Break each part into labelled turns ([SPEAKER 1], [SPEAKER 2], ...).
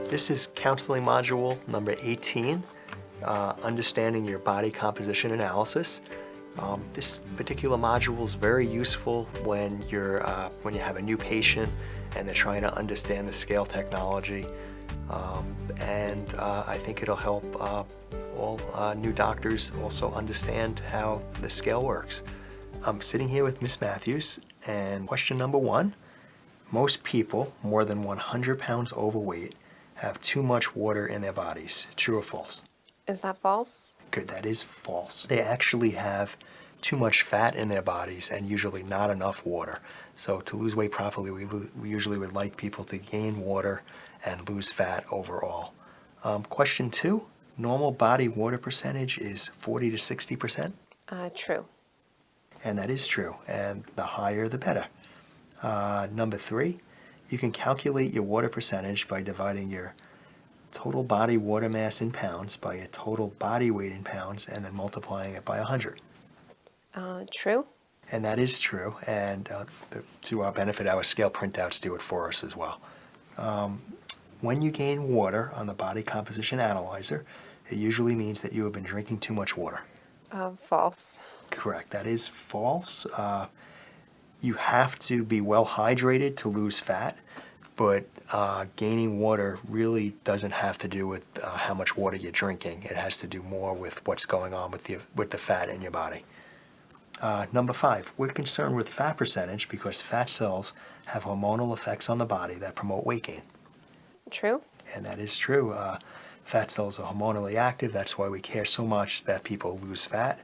[SPEAKER 1] This is counseling module number 18, Understanding Your Body Composition Analysis. This particular module is very useful when you have a new patient and they're trying to understand the scale technology. I think it'll help all new doctors also understand how the scale works. I'm sitting here with Miss Matthews, and question number 1. Most people more than 100 pounds overweight have too much water in their bodies. True or false?
[SPEAKER 2] Is that false?
[SPEAKER 1] Good, that is false. They actually have too much fat in their bodies and usually not enough water. So to lose weight properly, we usually would like people to gain water and lose fat overall. Question 2, normal body water percentage is 40 to 60%.
[SPEAKER 2] True.
[SPEAKER 1] And that is true, and the higher the better. Number 3, you can calculate your water percentage by dividing your total body water mass in pounds by your total body weight in pounds and then multiplying it by 100.
[SPEAKER 2] True.
[SPEAKER 1] And that is true, and to our benefit, our scale printouts do it for us as well. When you gain water on the body composition analyzer, it usually means that you have been drinking too much water.
[SPEAKER 2] False.
[SPEAKER 1] Correct, that is false. You have to be well hydrated to lose fat, but gaining water really doesn't have to do with how much water you're drinking. It has to do more with what's going on with the fat in your body. Number 5, we're concerned with fat percentage because fat cells have hormonal effects on the body that promote weight gain.
[SPEAKER 2] True.
[SPEAKER 1] And that is true. Fat cells are hormonally active. That's why we care so much that people lose fat.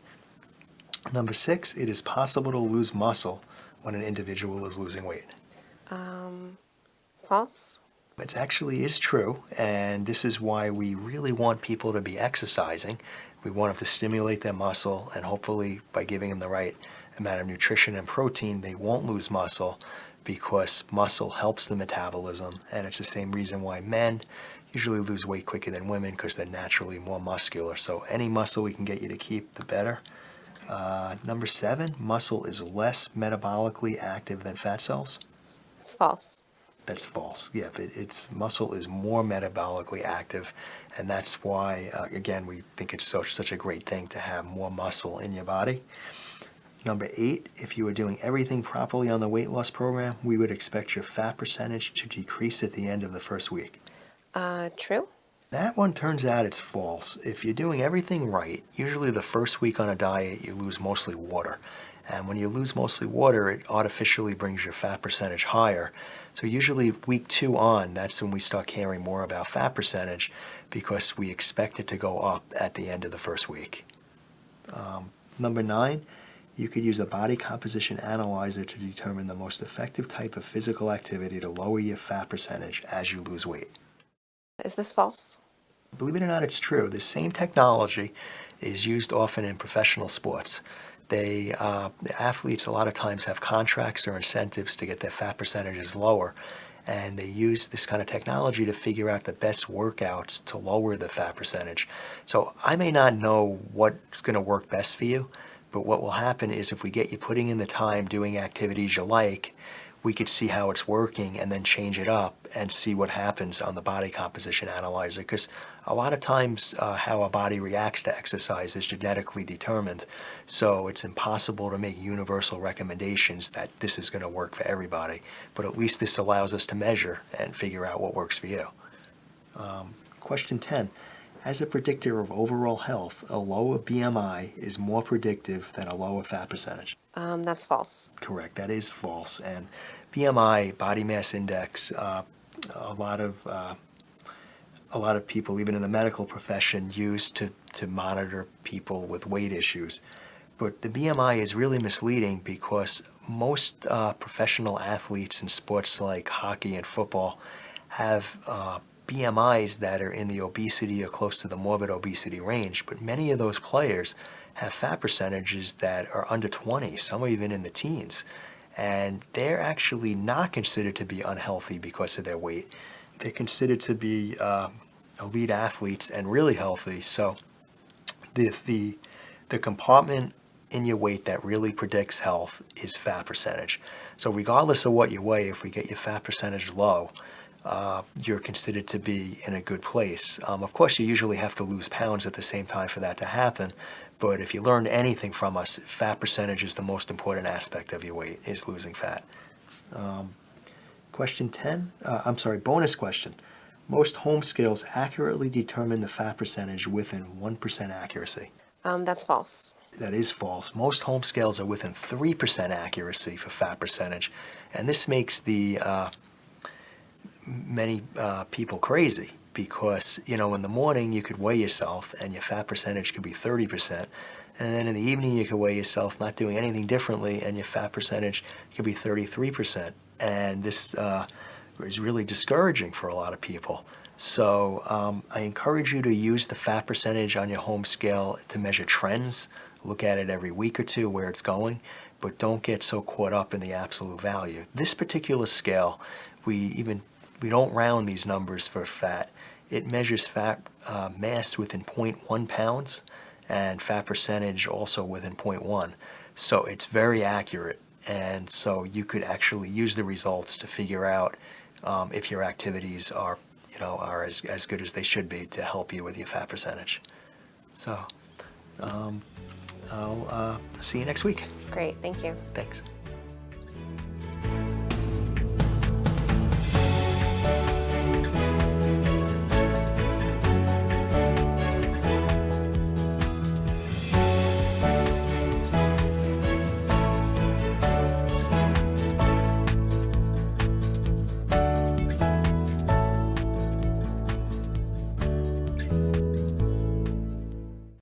[SPEAKER 1] Number 6, it is possible to lose muscle when an individual is losing weight.
[SPEAKER 2] False.
[SPEAKER 1] It actually is true, and this is why we really want people to be exercising. We want them to stimulate their muscle, and hopefully by giving them the right amount of nutrition and protein, they won't lose muscle because muscle helps the metabolism, and it's the same reason why men usually lose weight quicker than women because they're naturally more muscular. So any muscle we can get you to keep, the better. Number 7, muscle is less metabolically active than fat cells.
[SPEAKER 2] It's false.
[SPEAKER 1] That's false. Yeah, muscle is more metabolically active, and that's why, again, we think it's such a great thing to have more muscle in your body. Number 8, if you were doing everything properly on the weight loss program, we would expect your fat percentage to decrease at the end of the first week.
[SPEAKER 2] True.
[SPEAKER 1] That one turns out it's false. If you're doing everything right, usually the first week on a diet, you lose mostly water. And when you lose mostly water, it artificially brings your fat percentage higher. So usually week 2 on, that's when we start caring more about fat percentage because we expect it to go up at the end of the first week. Number 9, you could use a body composition analyzer to determine the most effective type of physical activity to lower your fat percentage as you lose weight.
[SPEAKER 2] Is this false?
[SPEAKER 1] Believe it or not, it's true. The same technology is used often in professional sports. The athletes a lot of times have contracts or incentives to get their fat percentages lower, and they use this kind of technology to figure out the best workouts to lower the fat percentage. So I may not know what's going to work best for you, but what will happen is if we get you putting in the time doing activities you like, we could see how it's working and then change it up and see what happens on the body composition analyzer. Because a lot of times how a body reacts to exercise is genetically determined. So it's impossible to make universal recommendations that this is going to work for everybody. But at least this allows us to measure and figure out what works for you. Question 10. As a predictor of overall health, a lower BMI is more predictive than a lower fat percentage.
[SPEAKER 2] That's false.
[SPEAKER 1] Correct, that is false. And BMI, body mass index, a lot of people, even in the medical profession, use to monitor people with weight issues. But the BMI is really misleading because most professional athletes in sports like hockey and football have BMIs that are in the obesity or close to the morbid obesity range, but many of those players have fat percentages that are under 20, some are even in the teens, and they're actually not considered to be unhealthy because of their weight. They're considered to be elite athletes and really healthy. So the compartment in your weight that really predicts health is fat percentage. So regardless of what you weigh, if we get your fat percentage low, you're considered to be in a good place. Of course, you usually have to lose pounds at the same time for that to happen. But if you learned anything from us, fat percentage is the most important aspect of your weight, is losing fat. Question 10, bonus question. Most home scales accurately determine the fat percentage within 1% accuracy.
[SPEAKER 2] That's false.
[SPEAKER 1] That is false. Most home scales are within 3% accuracy for fat percentage, and this makes the many people crazy because, in the morning you could weigh yourself and your fat percentage could be 30%, and then in the evening you could weigh yourself not doing anything differently and your fat percentage could be 33%. And this is really discouraging for a lot of people. So I encourage you to use the fat percentage on your home scale to measure trends. Look at it every week or two where it's going, but don't get so caught up in the absolute value. This particular scale, we don't round these numbers for fat. It measures fat mass within 0.1 pounds and fat percentage also within 0.1. So it's very accurate. And so you could actually use the results to figure out if your activities are as good as they should be to help you with your fat percentage. So I'll see you next week.
[SPEAKER 2] Great. Thank you.
[SPEAKER 1] Thanks.